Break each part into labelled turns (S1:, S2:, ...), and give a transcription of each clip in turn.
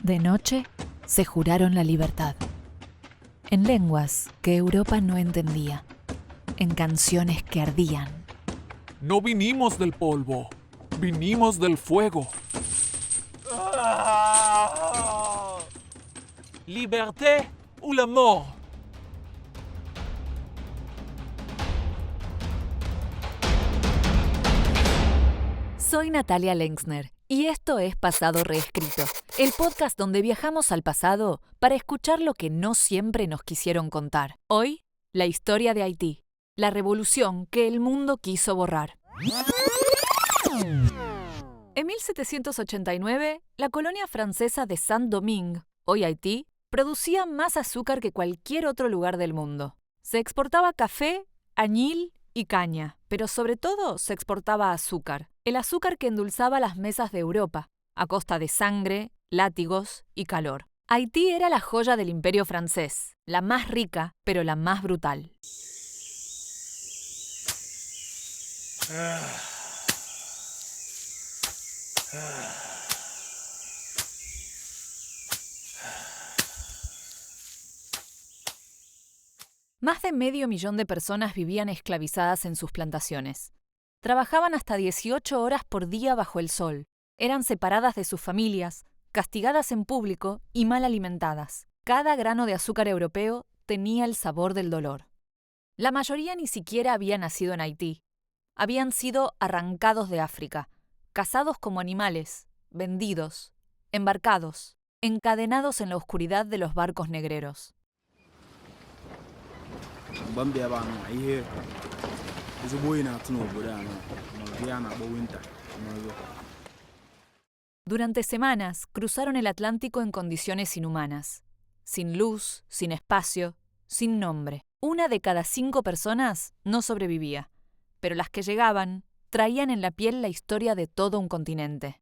S1: De noche, se juraron la libertad. En lenguas que Europa no entendía. En canciones que ardían.
S2: No vinimos del polvo, vinimos del fuego. Liberté ou la mort.
S1: Soy Natalia Lenzner y esto es Pasado Reescrito, el podcast donde viajamos al pasado para escuchar lo que no siempre nos quisieron contar. Hoy, la historia de Haití, la revolución que el mundo quiso borrar. En 1789, la colonia francesa de Saint-Domingue, hoy Haití, producía más azúcar que cualquier otro lugar del mundo. Se exportaba café, añil y caña, pero sobre todo se exportaba azúcar. El azúcar que endulzaba las mesas de Europa, a costa de sangre, látigos y calor. Haití era la joya del imperio francés, la más rica, pero la más brutal. Más de 500.000 de personas vivían esclavizadas en sus plantaciones. Trabajaban hasta 18 horas por día bajo el sol. Eran separadas de sus familias, castigadas en público y mal alimentadas. Cada grano de azúcar europeo tenía el sabor del dolor. La mayoría ni siquiera había nacido en Haití. Habían sido arrancados de África, cazados como animales, vendidos, embarcados, encadenados en la oscuridad de los barcos negreros. Durante semanas cruzaron el Atlántico en condiciones inhumanas, sin luz, sin espacio, sin nombre. 1 de cada 5 personas no sobrevivía, pero las que llegaban traían en la piel la historia de todo un continente.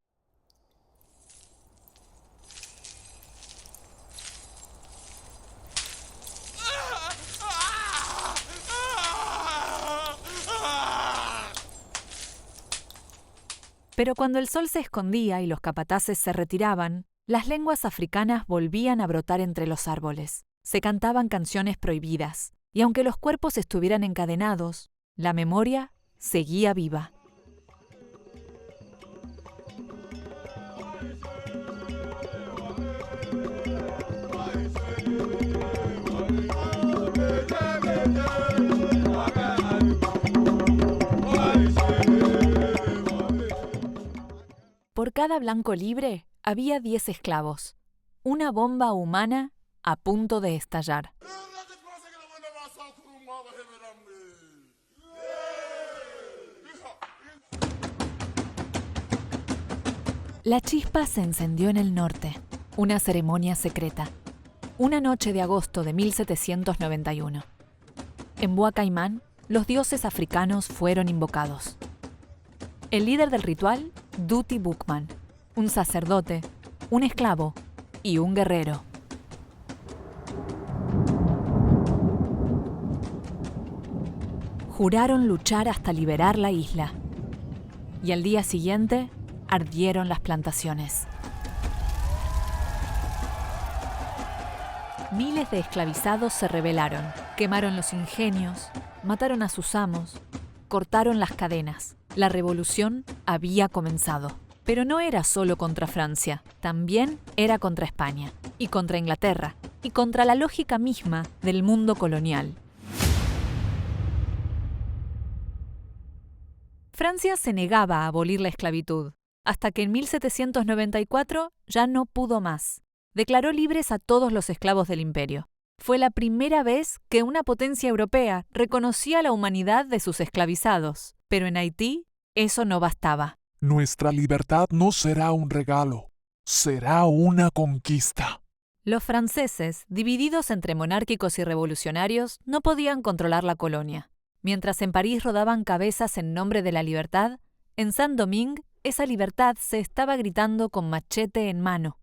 S1: Pero cuando el sol se escondía y los capataces se retiraban, las lenguas africanas volvían a brotar entre los árboles. Se cantaban canciones prohibidas, y aunque los cuerpos estuvieran encadenados, la memoria seguía viva. Por cada blanco libre había 10 esclavos, una bomba humana a punto de estallar. La chispa se encendió en el norte, una ceremonia secreta, una noche de agosto de 1791. En Bois Caimán, los dioses africanos fueron invocados. El líder del ritual, Duty Boukman, un sacerdote, un esclavo y un guerrero. Juraron luchar hasta liberar la isla. Y al día siguiente, ardieron las plantaciones. Miles de esclavizados se rebelaron, quemaron los ingenios, mataron a sus amos, cortaron las cadenas. La revolución había comenzado. Pero no era solo contra Francia, también era contra España, y contra Inglaterra, y contra la lógica misma del mundo colonial. Francia se negaba a abolir la esclavitud, hasta que en 1794 ya no pudo más. Declaró libres a todos los esclavos del imperio. Fue la primera vez que una potencia europea reconocía la humanidad de sus esclavizados. Pero en Haití, eso no bastaba.
S2: Nuestra libertad no será un regalo, será una conquista.
S1: Los franceses, divididos entre monárquicos y revolucionarios, no podían controlar la colonia. Mientras en París rodaban cabezas en nombre de la libertad, en Saint-Domingue esa libertad se estaba gritando con machete en mano.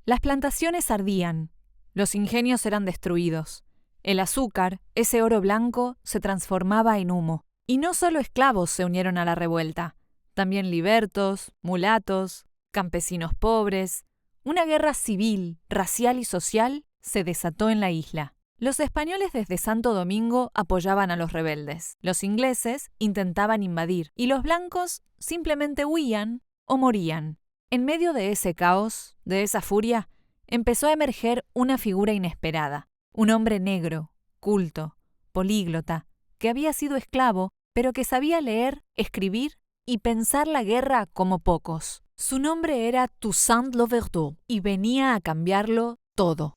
S1: Las plantaciones ardían, los ingenios eran destruidos. El azúcar, ese oro blanco, se transformaba en humo. Y no solo esclavos se unieron a la revuelta, también libertos, mulatos, campesinos pobres, Una guerra civil, racial y social se desató en la isla. Los españoles desde Santo Domingo apoyaban a los rebeldes, los ingleses intentaban invadir y los blancos simplemente huían o morían. En medio de ese caos, de esa furia, empezó a emerger una figura inesperada, un hombre negro, culto, políglota, que había sido esclavo, pero que sabía leer, escribir y pensar la guerra como pocos. Su nombre era Toussaint Louverture y venía a cambiarlo todo.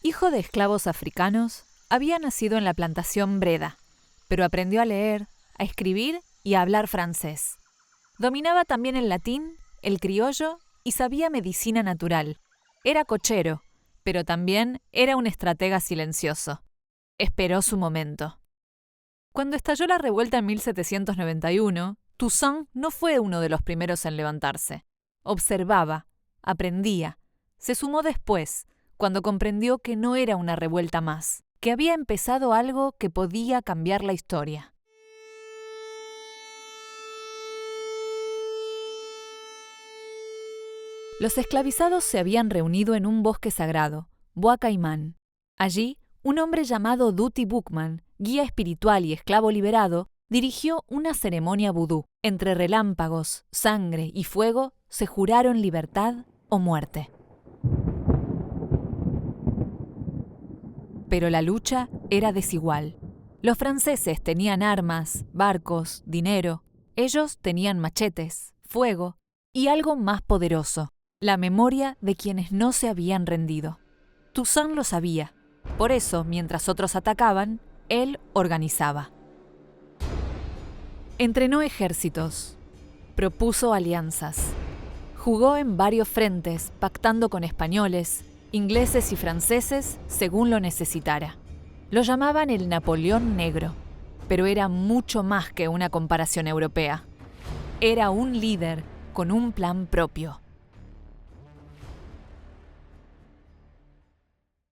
S1: Hijo de esclavos africanos, había nacido en la plantación Breda, pero aprendió a leer, a escribir y a hablar francés. Dominaba también el latín, el criollo y sabía medicina natural. Era cochero, pero también era un estratega silencioso. Esperó su momento. Cuando estalló la revuelta en 1791, Toussaint no fue uno de los primeros en levantarse. Observaba, aprendía. Se sumó después, cuando comprendió que no era una revuelta más, que había empezado algo que podía cambiar la historia. Los esclavizados se habían reunido en un bosque sagrado, Bois Caimán. Allí, un hombre llamado Dutty Boukman, guía espiritual y esclavo liberado, dirigió una ceremonia vudú. Entre relámpagos, sangre y fuego se juraron libertad o muerte. Pero la lucha era desigual. Los franceses tenían armas, barcos, dinero. Ellos tenían machetes, fuego y algo más poderoso, la memoria de quienes no se habían rendido. Toussaint lo sabía. Por eso, mientras otros atacaban, él organizaba. Entrenó ejércitos, propuso alianzas, jugó en varios frentes, pactando con españoles, ingleses y franceses según lo necesitara. Lo llamaban el Napoleón Negro, pero era mucho más que una comparación europea. Era un líder con un plan propio.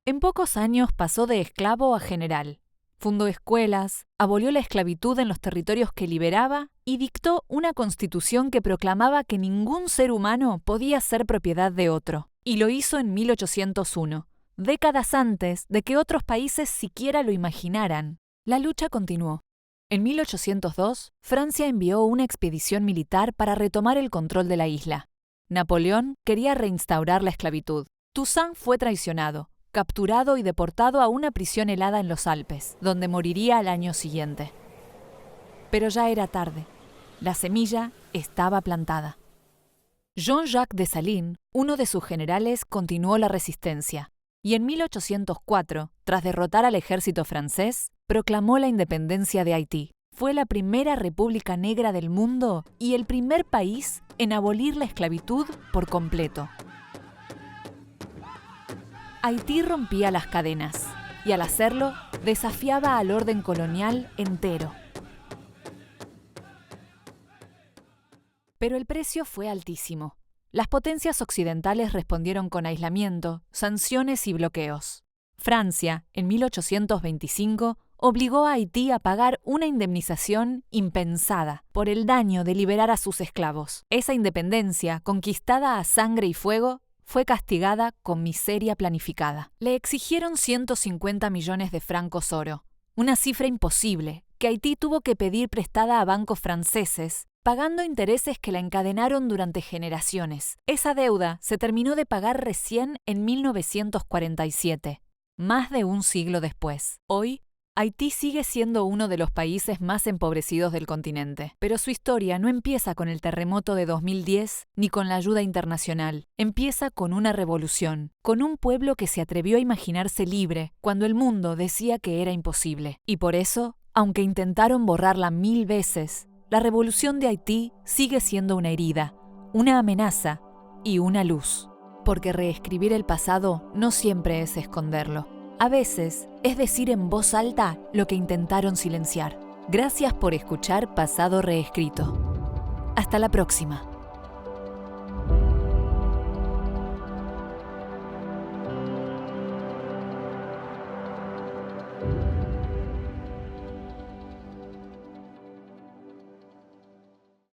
S1: En pocos años pasó de esclavo a general. Fundó escuelas, abolió la esclavitud en los territorios que liberaba y dictó una constitución que proclamaba que ningún ser humano podía ser propiedad de otro. Y lo hizo en 1801, décadas antes de que otros países siquiera lo imaginaran. La lucha continuó. En 1802, Francia envió una expedición militar para retomar el control de la isla. Napoleón quería reinstaurar la esclavitud. Toussaint fue traicionado, capturado y deportado a una prisión helada en los Alpes, donde moriría al año siguiente. Pero ya era tarde. La semilla estaba plantada. Jean-Jacques Dessalines, uno de sus generales, continuó la resistencia, y en 1804, tras derrotar al ejército francés, proclamó la independencia de Haití. Fue la primera república negra del mundo y el primer país en abolir la esclavitud por completo. Haití rompía las cadenas, y al hacerlo, desafiaba al orden colonial entero. Pero el precio fue altísimo. Las potencias occidentales respondieron con aislamiento, sanciones y bloqueos. Francia, en 1825, obligó a Haití a pagar una indemnización impensada por el daño de liberar a sus esclavos. Esa independencia, conquistada a sangre y fuego, fue castigada con miseria planificada. Le exigieron 150 millones de francos oro, una cifra imposible que Haití tuvo que pedir prestada a bancos franceses, pagando intereses que la encadenaron durante generaciones. Esa deuda se terminó de pagar recién en 1947, más de un siglo después. Hoy, Haití sigue siendo uno de los países más empobrecidos del continente, pero su historia no empieza con el terremoto de 2010 ni con la ayuda internacional. Empieza con una revolución, con un pueblo que se atrevió a imaginarse libre cuando el mundo decía que era imposible. Y por eso, aunque intentaron borrarla 1000 veces, la revolución de Haití sigue siendo una herida, una amenaza y una luz. Porque reescribir el pasado no siempre es esconderlo. A veces es decir en voz alta lo que intentaron silenciar. Gracias por escuchar Pasado Reescrito. Hasta la próxima.